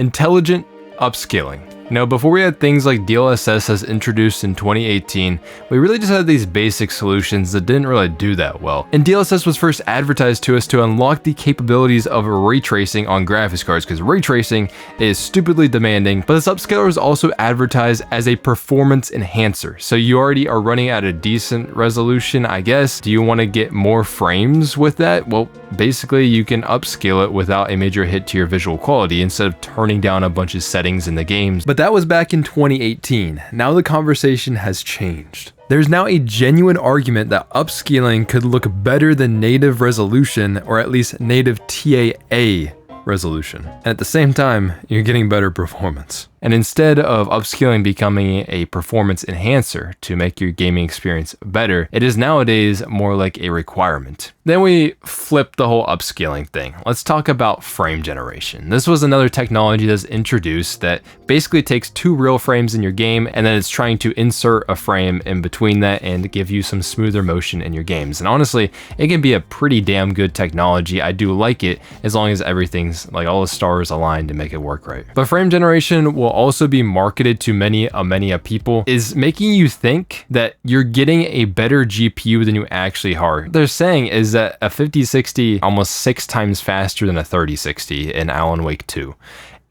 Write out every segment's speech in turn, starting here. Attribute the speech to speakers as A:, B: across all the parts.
A: Intelligent upscaling. Now, before we had things like DLSS as introduced in 2018, we really just had these basic solutions that didn't really do that well. And DLSS was first advertised to us to unlock the capabilities of ray tracing on graphics cards, because ray tracing is stupidly demanding, but this upscaler was also advertised as a performance enhancer. So you already are running at a decent resolution, I guess. Do you want to get more frames with that? Well, basically you can upscale it without a major hit to your visual quality instead of turning down a bunch of settings in the games. But that was back in 2018. Now the conversation has changed. There's now a genuine argument that upscaling could look better than native resolution, or at least native TAA resolution. And at the same time, you're getting better performance. And instead of upscaling becoming a performance enhancer to make your gaming experience better, it is nowadays more like a requirement. Then we flip the whole upscaling thing. Let's talk about frame generation. This was another technology that's introduced that basically takes 2 real frames in your game, and then it's trying to insert a frame in between that and give you some smoother motion in your games. And honestly, it can be a pretty damn good technology. I do like it, as long as everything's like all the stars aligned to make it work right. But frame generation will also be marketed to many people, is making you think that you're getting a better GPU than you actually are. What they're saying is that a 5060 almost 6 times faster than a 3060 in Alan Wake 2.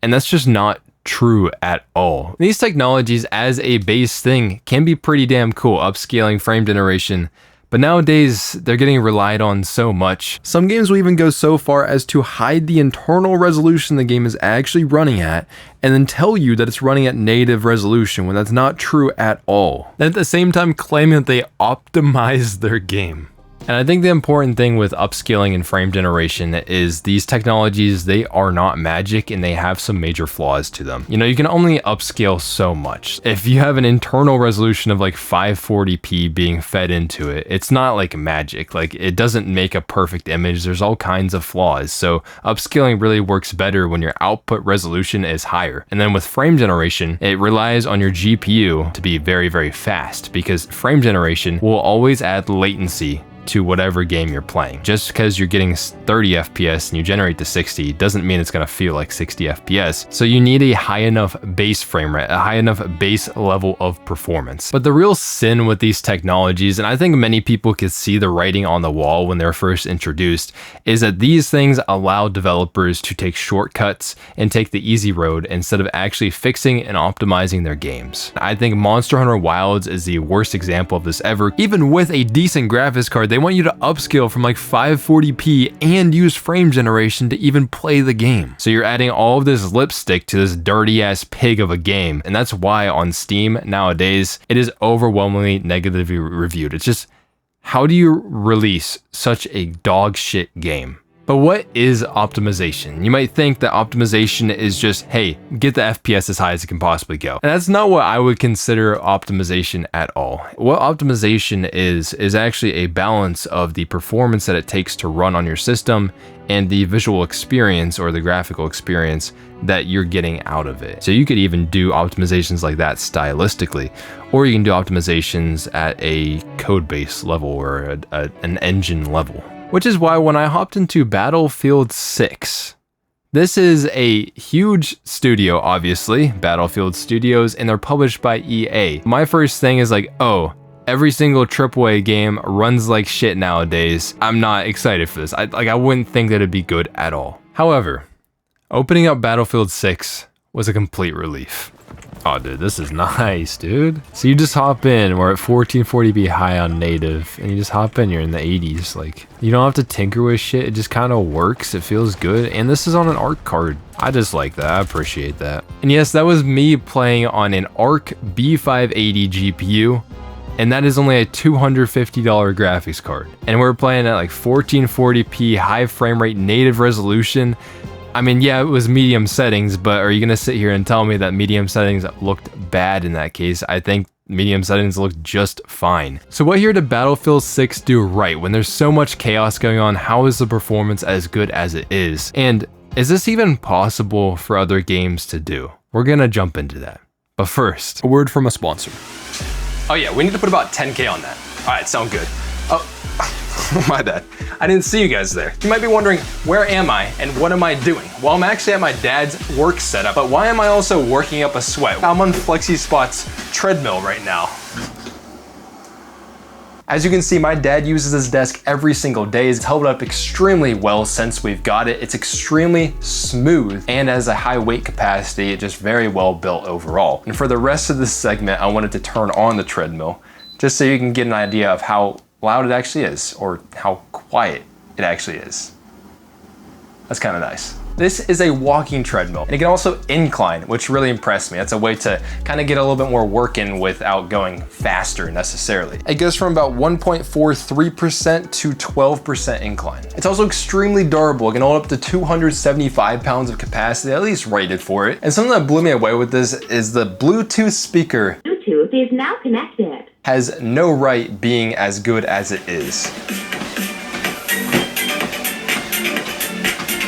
A: And that's just not true at all. These technologies as a base thing can be pretty damn cool, upscaling, frame generation, but nowadays they're getting relied on so much. Some games will even go so far as to hide the internal resolution the game is actually running at, and then tell you that it's running at native resolution when that's not true at all. And at the same time claiming that they optimized their game. And I think the important thing with upscaling and frame generation is these technologies, they are not magic and they have some major flaws to them. You know, you can only upscale so much. If you have an internal resolution of like 540p being fed into it, it's not like magic. Like, it doesn't make a perfect image. There's all kinds of flaws. So upscaling really works better when your output resolution is higher. And then with frame generation, it relies on your GPU to be very, very fast, because frame generation will always add latency to whatever game you're playing. Just because you're getting 30 FPS and you generate to 60 doesn't mean it's gonna feel like 60 FPS. So you need a high enough base frame rate, a high enough base level of performance. But the real sin with these technologies, and I think many people could see the writing on the wall when they're first introduced, is that these things allow developers to take shortcuts and take the easy road instead of actually fixing and optimizing their games. I think Monster Hunter Wilds is the worst example of this ever. Even with a decent graphics card, they want you to upscale from like 540p and use frame generation to even play the game. So you're adding all of this lipstick to this dirty ass pig of a game. And that's why on Steam nowadays, it is overwhelmingly negatively reviewed. It's just, how do you release such a dog shit game? But what is optimization? You might think that optimization is just, hey, get the FPS as high as it can possibly go. And that's not what I would consider optimization at all. What optimization is actually a balance of the performance that it takes to run on your system and the visual experience or the graphical experience that you're getting out of it. So you could even do optimizations like that stylistically, or you can do optimizations at a code base level or an engine level. Which is why when I hopped into Battlefield 6, this is a huge studio, obviously, Battlefield Studios, and they're published by EA. My first thing is like, oh, every single AAA game runs like shit nowadays. I'm not excited for this. I wouldn't think that it'd be good at all. However, opening up Battlefield 6 was a complete relief. Oh, dude, this is nice, dude. So you just hop in, we're at 1440p high on native, and you just hop in, you're in the 80s. Like, you don't have to tinker with shit, it just kind of works, it feels good, and this is on an ARC card. I just like that, I appreciate that. And yes, that was me playing on an ARC B580 GPU, and that is only a $250 graphics card. And we're playing at like 1440p, high frame rate, native resolution. I mean, yeah, it was medium settings, but are you gonna sit here and tell me that medium settings looked bad in that case? I think medium settings looked just fine. So what here did Battlefield 6 do right? When there's so much chaos going on, how is the performance as good as it is? And is this even possible for other games to do? We're gonna jump into that. But first, a word from a sponsor. Oh yeah, we need to put about 10K on that. All right, sound good. Oh. My bad. I didn't see you guys there. You might be wondering, where am I and what am I doing? Well, I'm actually at my dad's work setup, but why am I also working up a sweat? I'm on FlexiSpot's treadmill right now. As you can see, my dad uses his desk every single day. It's held up extremely well since we've got it. It's extremely smooth and has a high weight capacity. It's just very well built overall. And for the rest of this segment, I wanted to turn on the treadmill just so you can get an idea of how loud it actually is or how quiet it actually is. That's kind of nice. This is a walking treadmill, and it can also incline, which really impressed me. That's a way to kind of get a little bit more work in without going faster necessarily. It goes from about 1.43% to 12% incline. It's also extremely durable. It can hold up to 275 pounds of capacity, at least rated for it. And something that blew me away with this is the Bluetooth speaker.
B: Bluetooth is now connected.
A: Has no right being as good as it is.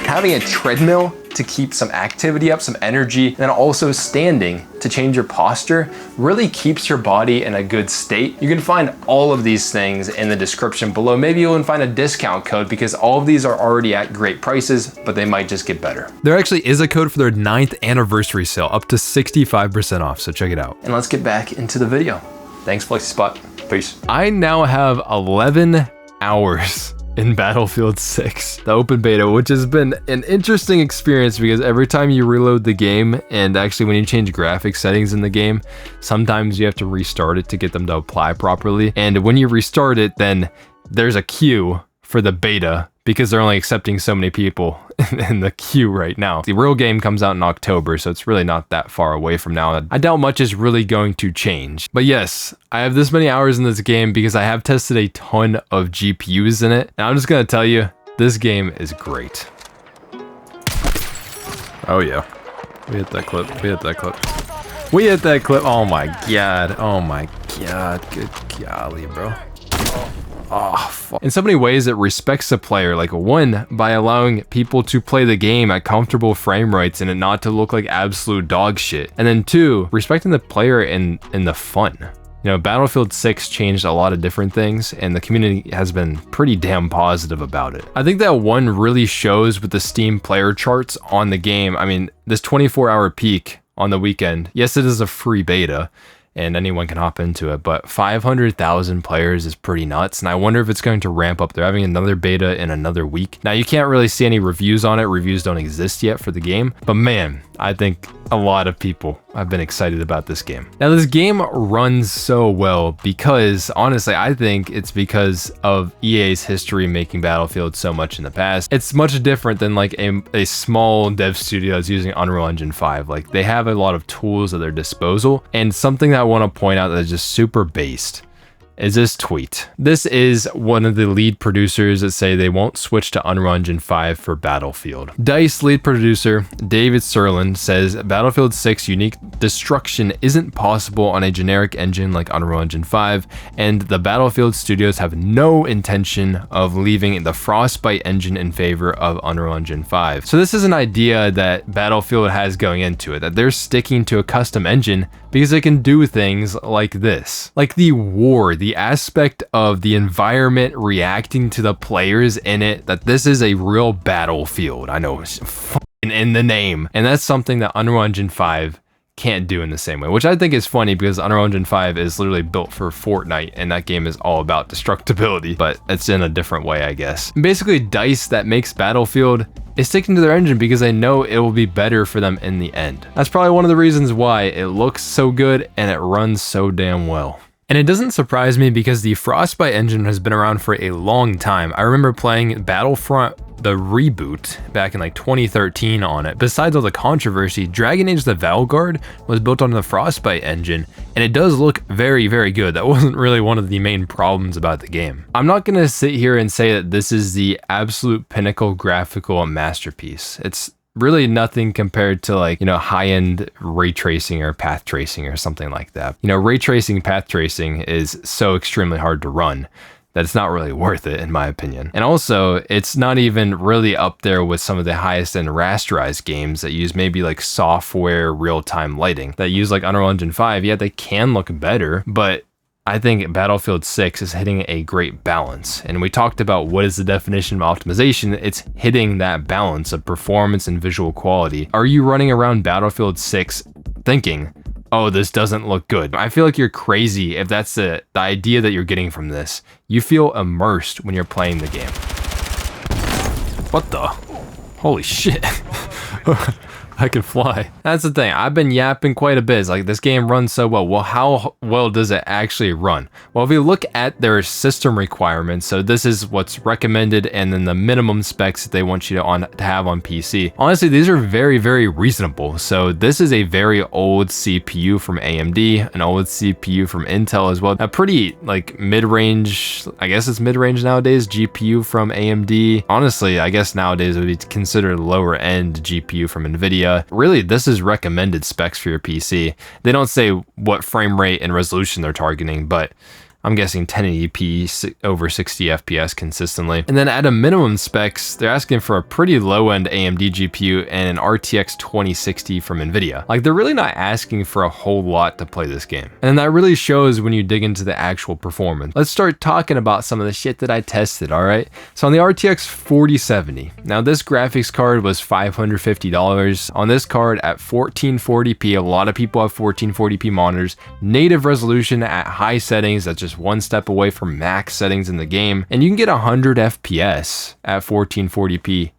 A: Having a treadmill to keep some activity up, some energy, and then also standing to change your posture really keeps your body in a good state. You can find all of these things in the description below. Maybe you'll even find a discount code because all of these are already at great prices, but they might just get better. There actually is a code for their 9th anniversary sale, up to 65% off, so check it out. And let's get back into the video. Thanks, FlexiSpot. Peace. I now have 11 hours in Battlefield 6, the open beta, which has been an interesting experience because every time you reload the game, and actually when you change graphics settings in the game, sometimes you have to restart it to get them to apply properly. And when you restart it, then there's a queue for the beta because they're only accepting so many people in the queue right now. The real game comes out in October, so it's really not that far away from now. I doubt much is really going to change. But yes, I have this many hours in this game because I have tested a ton of GPUs in it. And I'm just gonna tell you, this game is great. Oh yeah, we hit that clip, we hit that clip. We hit that clip, oh my god, good golly, bro. Oh, fuck. In so many ways, it respects the player. Like, one, by allowing people to play the game at comfortable frame rates and it not to look like absolute dog shit. And then two, respecting the player in the fun. You know, Battlefield 6 changed a lot of different things, and the community has been pretty damn positive about it. I think that one really shows with the Steam player charts on the game. I mean, this 24-hour peak on the weekend, yes, it is a free beta, and anyone can hop into it, but 500,000 players is pretty nuts, and I wonder if it's going to ramp up. They're having another beta in another week. Now, you can't really see any reviews on it. Reviews don't exist yet for the game, but man, I think a lot of people have been excited about this game. Now, this game runs so well because, honestly, I think it's because of EA's history making Battlefield so much in the past. It's much different than like a small dev studio that's using Unreal Engine 5. Like, they have a lot of tools at their disposal, and something that I want to point out that is just super based is this tweet. This is one of the lead producers that say they won't switch to Unreal Engine 5 for Battlefield. DICE lead producer David Sirlin says Battlefield 6 unique destruction isn't possible on a generic engine like Unreal Engine 5, and the Battlefield studios have no intention of leaving the Frostbite engine in favor of Unreal Engine 5. So this is an idea that Battlefield has going into it, that they're sticking to a custom engine because they can do things like this. Like the war, the aspect of the environment reacting to the players in it, that this is a real battlefield. I know, it's in the name. And that's something that Unreal Engine 5 can't do in the same way, which I think is funny because Unreal Engine 5 is literally built for Fortnite, and that game is all about destructibility, but it's in a different way, I guess. Basically, DICE that makes Battlefield is sticking to their engine because they know it will be better for them in the end. That's probably one of the reasons why it looks so good and it runs so damn well. And it doesn't surprise me because the Frostbite engine has been around for a long time. I remember playing Battlefront, the reboot, back in like 2013 on it. Besides all the controversy, Dragon Age the Vanguard was built on the Frostbite engine, and it does look very, very good. That wasn't really one of the main problems about the game. I'm not gonna sit here and say that this is the absolute pinnacle graphical masterpiece. It's really nothing compared to, like, you know, high-end ray tracing or path tracing or something like that. You know, ray tracing, path tracing is so extremely hard to run that it's not really worth it, in my opinion. And also, it's not even really up there with some of the highest end rasterized games that use maybe like software real-time lighting that use like Unreal Engine 5. Yeah, they can look better, but I think Battlefield 6 is hitting a great balance. And we talked about what is the definition of optimization. It's hitting that balance of performance and visual quality. Are you running around Battlefield 6 thinking, oh, this doesn't look good? I feel like you're crazy if that's the idea that you're getting from this. You feel immersed when you're playing the game. What the? Holy shit. I can fly. That's the thing. I've been yapping quite a bit. It's like, this game runs so well. Well, how well does it actually run? Well, if you look at their system requirements, so this is what's recommended and then the minimum specs that they want you to have on PC. Honestly, these are very, very reasonable. So this is a very old CPU from AMD, an old CPU from Intel as well. A pretty like mid-range, I guess it's mid-range nowadays, GPU from AMD. Honestly, I guess nowadays it would be considered lower end GPU from NVIDIA. Really, this is recommended specs for your PC. They don't say what frame rate and resolution they're targeting, but I'm guessing 1080p over 60 FPS consistently. And then at a minimum specs, they're asking for a pretty low-end AMD GPU and an RTX 2060 from NVIDIA. Like, they're really not asking for a whole lot to play this game. And that really shows when you dig into the actual performance. Let's start talking about some of the shit that I tested, all right? So on the RTX 4070, now this graphics card was $550. On this card at 1440p, a lot of people have 1440p monitors, native resolution at high settings, that's just one step away from max settings in the game, and you can get 100 FPS at 1440p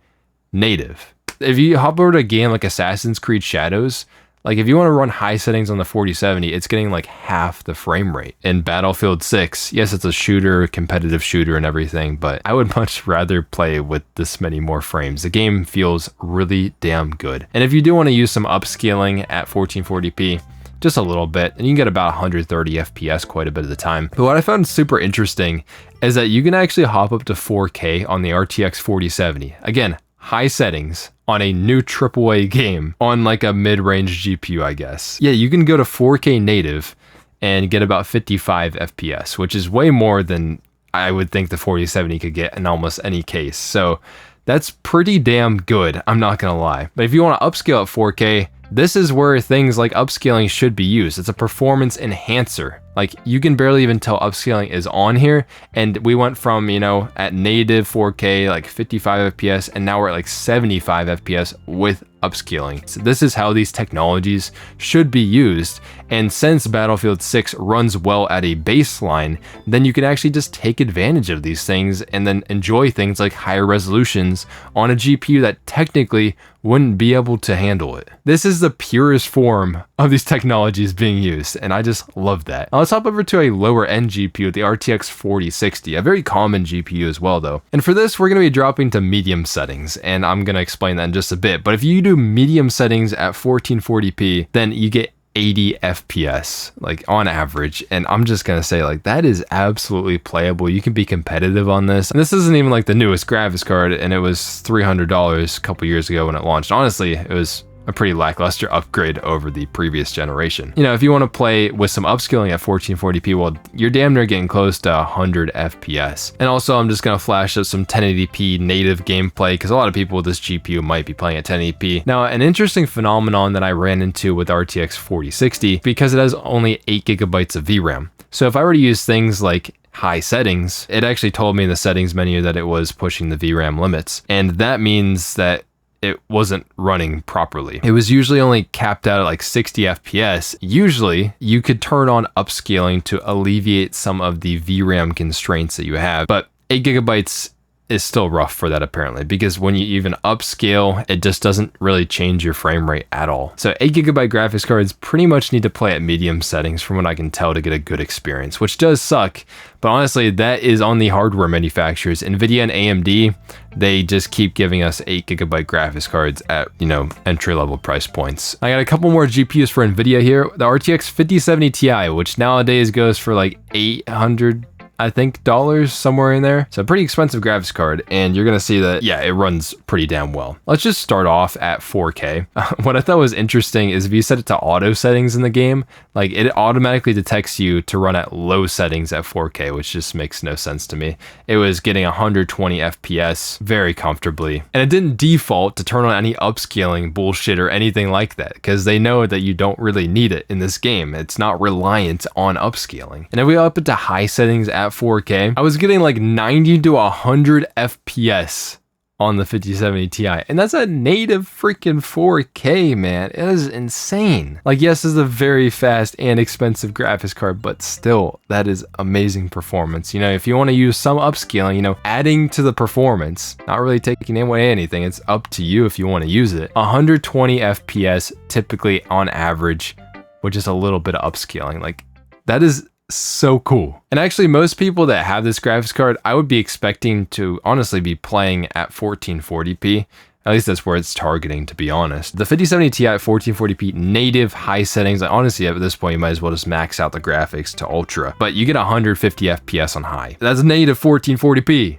A: native. If you hop over to a game like Assassin's Creed Shadows, like if you want to run high settings on the 4070, it's getting like half the frame rate. In Battlefield 6, yes, it's a shooter, competitive shooter and everything, but I would much rather play with this many more frames. The game feels really damn good. And if you do want to use some upscaling at 1440p, just a little bit, and you can get about 130 FPS quite a bit of the time. But what I found super interesting is that you can actually hop up to 4K on the RTX 4070. Again, high settings on a new AAA game on like a mid-range GPU, I guess. Yeah, you can go to 4K native and get about 55 FPS, which is way more than I would think the 4070 could get in almost any case. So that's pretty damn good, I'm not gonna lie. But if you want to upscale at 4K, this is where things like upscaling should be used. It's a performance enhancer. Like, you can barely even tell upscaling is on here, and we went from, you know, at native 4K, like 55 FPS, and now we're at like 75 FPS with upscaling. So this is how these technologies should be used. And since Battlefield 6 runs well at a baseline, then you can actually just take advantage of these things and then enjoy things like higher resolutions on a GPU that technically wouldn't be able to handle it. This is the purest form of these technologies being used, and I just love that. Now let's hop over to a lower end GPU, the RTX 4060, a very common GPU as well though. And for this, we're gonna be dropping to medium settings, and I'm gonna explain that in just a bit. But if you do medium settings at 1440p, then you get 80 FPS, like on average. And I'm just gonna say, like, that is absolutely playable. You can be competitive on this. And this isn't even like the newest graphics card, and it was $300 a couple years ago when it launched. Honestly, it was a pretty lackluster upgrade over the previous generation. You know, if you want to play with some upscaling at 1440p, well, you're damn near getting close to 100 FPS. And also, I'm just going to flash up some 1080p native gameplay, because a lot of people with this GPU might be playing at 1080p. Now, an interesting phenomenon that I ran into with RTX 4060, because it has only 8 gigabytes of VRAM. So if I were to use things like high settings, it actually told me in the settings menu that it was pushing the VRAM limits. And that means that it wasn't running properly. It was usually only capped out at like 60 FPS. Usually, you could turn on upscaling to alleviate some of the VRAM constraints that you have, but 8 gigabytes is still rough for that apparently, because when you even upscale, it just doesn't really change your frame rate at all. So 8 gigabyte graphics cards pretty much need to play at medium settings from what I can tell to get a good experience, which does suck. But honestly, that is on the hardware manufacturers. NVIDIA and AMD, they just keep giving us 8 gigabyte graphics cards at, you know, entry level price points. I got a couple more GPUs for NVIDIA here. The RTX 5070 Ti, which nowadays goes for like 800, I think, dollars, somewhere in there. So pretty expensive graphics card, and you're gonna see that, yeah, it runs pretty damn well. Let's just start off at 4K. What I thought was interesting is if you set it to auto settings in the game, like it automatically detects you to run at low settings at 4K, which just makes no sense to me. It was getting 120 FPS very comfortably, and it didn't default to turn on any upscaling bullshit or anything like that, because they know that you don't really need it in this game. It's not reliant on upscaling. And if we up it to high settings at 4K, I was getting like 90 to 100 FPS on the 5070 Ti, and that's a native freaking 4K, man. It is insane. Like, yes, this is a very fast and expensive graphics card, but still, that is amazing performance. You know, if you want to use some upscaling, you know, adding to the performance, not really taking away anything, it's up to you if you want to use it. 120 FPS typically on average, with just a little bit of upscaling. Like, that is so cool. And actually, most people that have this graphics card, I would be expecting to honestly be playing at 1440p. At least that's where it's targeting, to be honest. The 5070 Ti at 1440p native high settings, honestly, at this point, you might as well just max out the graphics to ultra, but you get 150 FPS on high. That's native 1440p.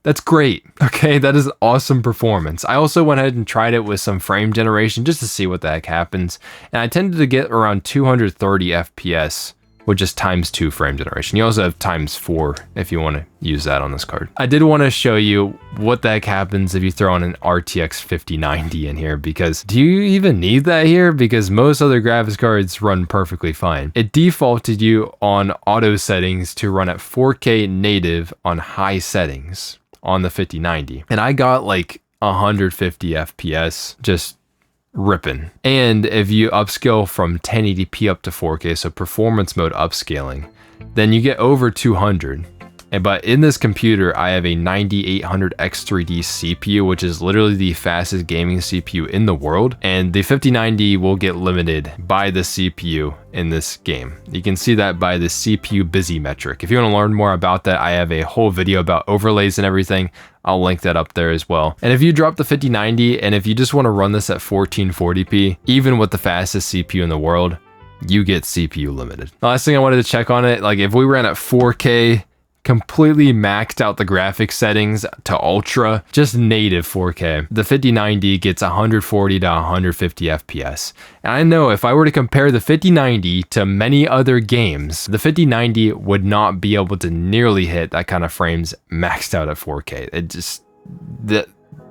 A: That's great. Okay, that is awesome performance. I also went ahead and tried it with some frame generation just to see what the heck happens, and I tended to get around 230 FPS with just ×2 frame generation. You also have ×4 if you want to use that on this card. I did want to show you what the heck happens if you throw in an RTX 5090 in here, because do you even need that here? Because most other graphics cards run perfectly fine. It defaulted you on auto settings to run at 4K native on high settings on the 5090. And I got like 150 FPS just ripping. And if you upscale from 1080p up to 4K, so performance mode upscaling, then you get over 200. But in this computer, I have a 9800 X3D CPU, which is literally the fastest gaming CPU in the world. And the 5090 will get limited by the CPU in this game. You can see that by the CPU busy metric. If you want to learn more about that, I have a whole video about overlays and everything. I'll link that up there as well. And if you drop the 5090, and if you just want to run this at 1440p, even with the fastest CPU in the world, you get CPU limited. The last thing I wanted to check on it, like if we ran at 4K, completely maxed out the graphics settings to ultra, just native 4K, the 5090 gets 140 to 150 FPS. And I know if I were to compare the 5090 to many other games, the 5090 would not be able to nearly hit that kind of frames maxed out at 4K. It just,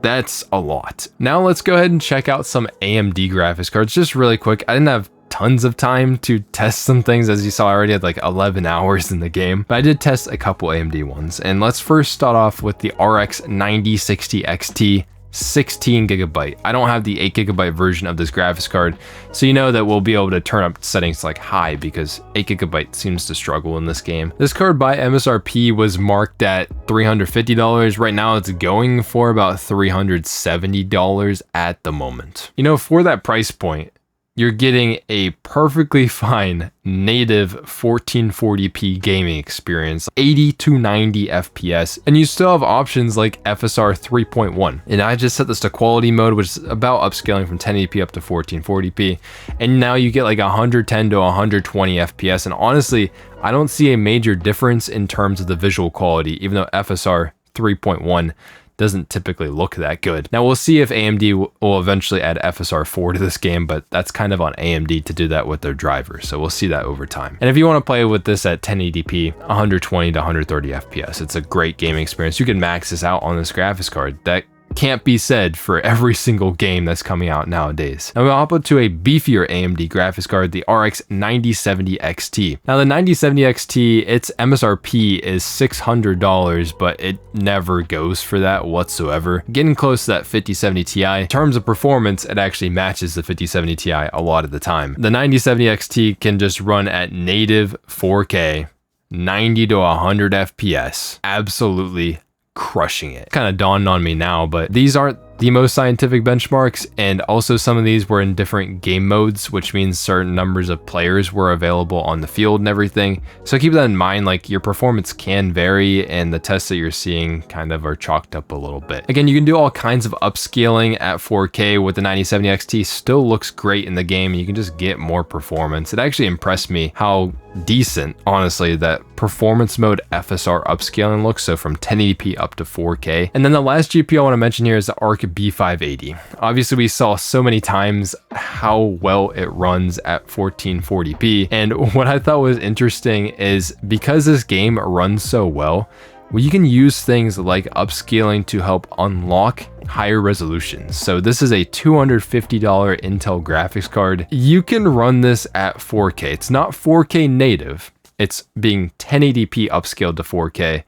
A: that's a lot. Now let's go ahead and check out some AMD graphics cards just really quick. I didn't have tons of time to test some things. As you saw, I already had like 11 hours in the game, but I did test a couple AMD ones. And let's first start off with the RX 9060 XT 16GB. I don't have the 8GB version of this graphics card, so you know that we'll be able to turn up settings to like high, because 8GB seems to struggle in this game. This card by MSRP was marked at $350. Right now it's going for about $370 at the moment. You know, for that price point, you're getting a perfectly fine native 1440p gaming experience, 80 to 90 FPS, and you still have options like FSR 3.1. And I just set this to quality mode, which is about upscaling from 1080p up to 1440p, and now you get like 110 to 120 FPS. And honestly, I don't see a major difference in terms of the visual quality, even though FSR 3.1 doesn't typically look that good. Now we'll see if AMD will eventually add FSR 4 to this game, but that's kind of on AMD to do that with their drivers, so we'll see that over time. And if you want to play with this at 1080p, 120 to 130 FPS, it's a great gaming experience. You can max this out on this graphics card. That can't be said for every single game that's coming out nowadays. Now we'll hop up to a beefier AMD graphics card, the RX 9070 XT. Now the 9070 XT, its MSRP is $600, but it never goes for that whatsoever. Getting close to that 5070 Ti. In terms of performance, it actually matches the 5070 Ti a lot of the time. The 9070 XT can just run at native 4K, 90 to 100 FPS. Absolutely crushing it. Kind of dawned on me now, but these aren't the most scientific benchmarks, and also some of these were in different game modes, which means certain numbers of players were available on the field and everything. So keep that in mind, like your performance can vary and the tests that you're seeing kind of are chalked up a little bit. Again, you can do all kinds of upscaling at 4K with the 9070 XT, still looks great in the game. You can just get more performance. It actually impressed me how decent, honestly, that performance mode FSR upscaling looks, so from 1080p up to 4K. And then the last GPU I want to mention here is the Arc B580. Obviously, we saw so many times how well it runs at 1440p, and what I thought was interesting is because this game runs so well, you can use things like upscaling to help unlock higher resolutions. So this is a $250 Intel graphics card. You can run this at 4K. It's not 4K native. It's being 1080p upscaled to 4K,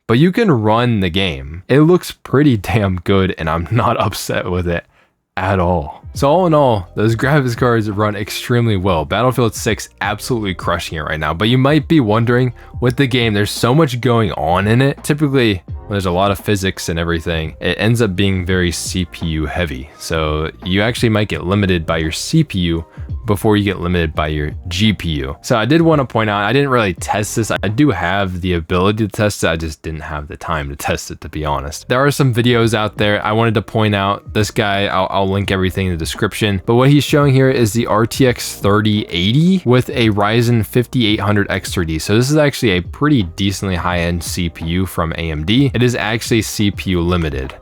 A: but you can run the game. It looks pretty damn good, and I'm not upset with it at all. So all in all, those graphics cards run extremely well. Battlefield 6 absolutely crushing it right now, but you might be wondering, with the game, there's so much going on in it. Typically, when there's a lot of physics and everything, it ends up being very CPU heavy. So you actually might get limited by your CPU before you get limited by your GPU. So I did want to point out, I didn't really test this. I do have the ability to test it. I just didn't have the time to test it, to be honest. There are some videos out there. I wanted to point out this guy. I'll link everything in the description. But what he's showing here is the RTX 3080 with a Ryzen 5800 X3D. So this is actually a pretty decently high-end CPU from AMD. It is actually CPU limited,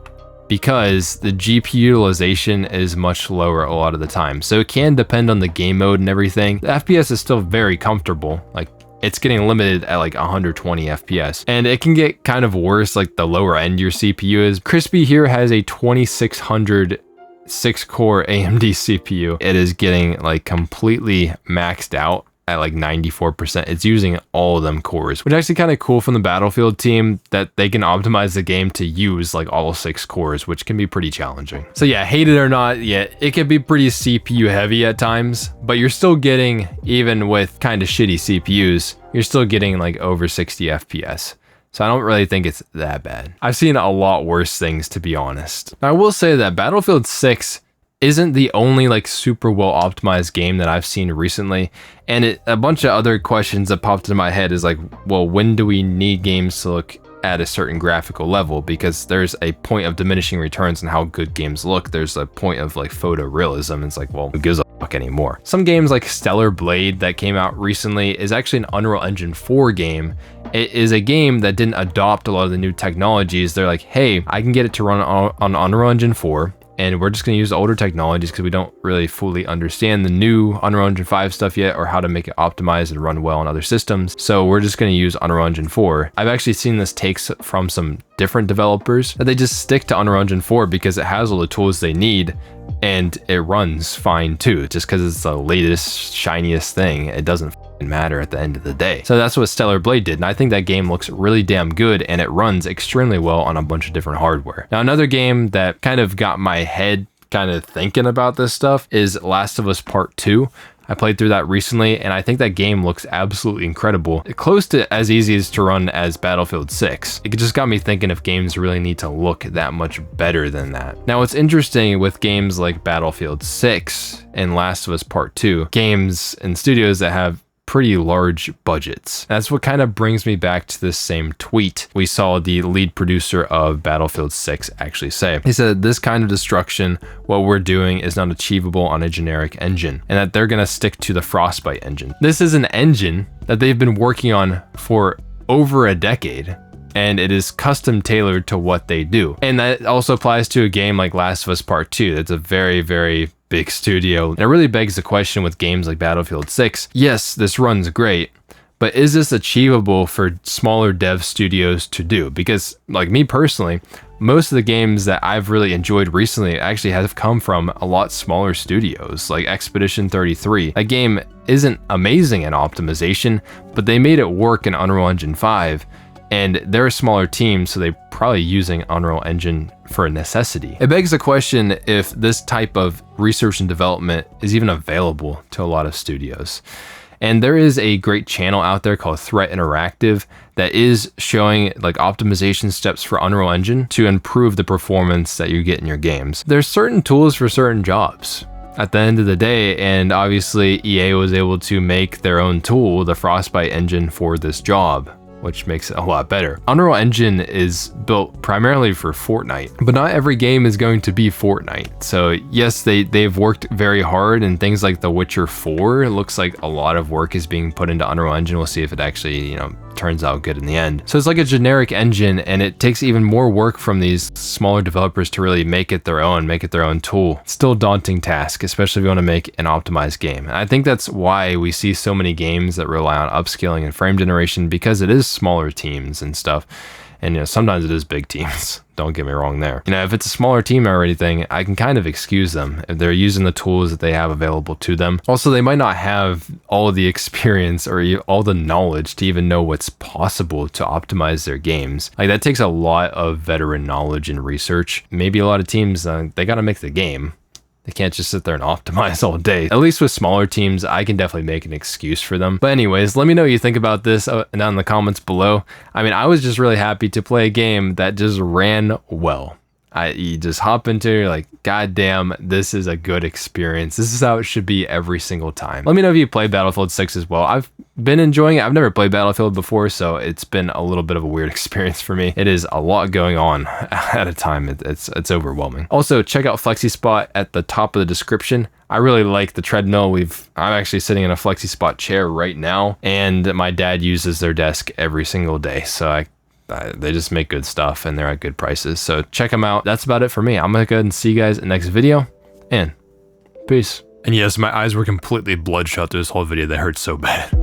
A: because the GPU utilization is much lower a lot of the time. So it can depend on the game mode and everything. The FPS is still very comfortable. Like, it's getting limited at like 120 FPS. And it can get kind of worse, like the lower end your CPU is. Crispy here has a 2600 6-core AMD CPU. It is getting like completely maxed out at like 94%. It's using all of them cores, which is actually kind of cool from the Battlefield team, that they can optimize the game to use like all 6 cores, which can be pretty challenging. So yeah, hate it or not, yeah, it can be pretty CPU heavy at times, but you're still getting, even with kind of shitty CPUs, you're still getting like over 60 FPS. So I don't really think it's that bad. I've seen a lot worse things, to be honest. Now, I will say that Battlefield 6 isn't the only like super well optimized game that I've seen recently. And a bunch of other questions that popped into my head is like, well, when do we need games to look at a certain graphical level? Because there's a point of diminishing returns in how good games look. There's a point of like photorealism. It's like, well, who gives a fuck anymore? Some games like Stellar Blade that came out recently is actually an Unreal Engine 4 game. It is a game that didn't adopt a lot of the new technologies. They're like, hey, I can get it to run on Unreal Engine 4. And we're just going to use the older technologies because we don't really fully understand the new Unreal Engine 5 stuff yet, or how to make it optimize and run well on other systems. So we're just going to use Unreal Engine 4. I've actually seen this takes from some different developers that they just stick to Unreal Engine 4 because it has all the tools they need and it runs fine too. Just because it's the latest, shiniest thing, it doesn't matter at the end of the day. So that's what Stellar Blade did, and I think that game looks really damn good and it runs extremely well on a bunch of different hardware. Now, another game that kind of got my head kind of thinking about this stuff is Last of Us Part 2. I played through that recently, and I think that game looks absolutely incredible. Close to as easy as to run as Battlefield 6. It just got me thinking if games really need to look that much better than that. Now, what's interesting with games like Battlefield 6 and Last of Us Part 2, games and studios that have pretty large budgets. That's what kind of brings me back to this same tweet we saw the lead producer of Battlefield 6 actually say. He said, this kind of destruction, what we're doing is not achievable on a generic engine, and that they're gonna stick to the Frostbite engine. This is an engine that they've been working on for over a decade, and it is custom tailored to what they do. And that also applies to a game like Last of Us Part 2. That's a very, very big studio. And it really begs the question with games like Battlefield 6. Yes, this runs great, but is this achievable for smaller dev studios to do? Because like me personally, most of the games that I've really enjoyed recently actually have come from a lot smaller studios, like Expedition 33. That game isn't amazing in optimization, but they made it work in Unreal Engine 5. And they're a smaller team, so they're probably using Unreal Engine for a necessity. It begs the question if this type of research and development is even available to a lot of studios. And there is a great channel out there called Threat Interactive that is showing like optimization steps for Unreal Engine to improve the performance that you get in your games. There's certain tools for certain jobs at the end of the day, and obviously EA was able to make their own tool, the Frostbite engine, for this job, which makes it a lot better. Unreal Engine is built primarily for Fortnite, but not every game is going to be Fortnite. So yes, they've worked very hard, and things like The Witcher 4, it looks like a lot of work is being put into Unreal Engine. We'll see if it actually, turns out good in the end. So it's like a generic engine, and it takes even more work from these smaller developers to really make it their own tool. Still a daunting task, especially if you want to make an optimized game. And I think that's why we see so many games that rely on upscaling and frame generation, because it is smaller teams and stuff. And sometimes it is big teams. Don't get me wrong there. If it's a smaller team or anything, I can kind of excuse them if they're using the tools that they have available to them. Also, they might not have all of the experience or all the knowledge to even know what's possible to optimize their games. Like, that takes a lot of veteran knowledge and research. Maybe a lot of teams, they got to make the game. They can't just sit there and optimize all day. At least with smaller teams, I can definitely make an excuse for them. But anyways, let me know what you think about this down in the comments below. I was just really happy to play a game that just ran well. You just hop into it, you're like, God damn, this is a good experience. This is how it should be every single time. Let me know if you play Battlefield 6 as well. I've been enjoying it. I've never played Battlefield before, so it's been a little bit of a weird experience for me. It is a lot going on at a time. It's overwhelming. Also, check out FlexiSpot at the top of the description. I really like the treadmill. I'm actually sitting in a FlexiSpot chair right now, and my dad uses their desk every single day, so they just make good stuff, and they're at good prices. So check them out. That's about it for me. I'm gonna go ahead and see you guys in the next video, and peace. And yes, my eyes were completely bloodshot through this whole video. That hurt so bad.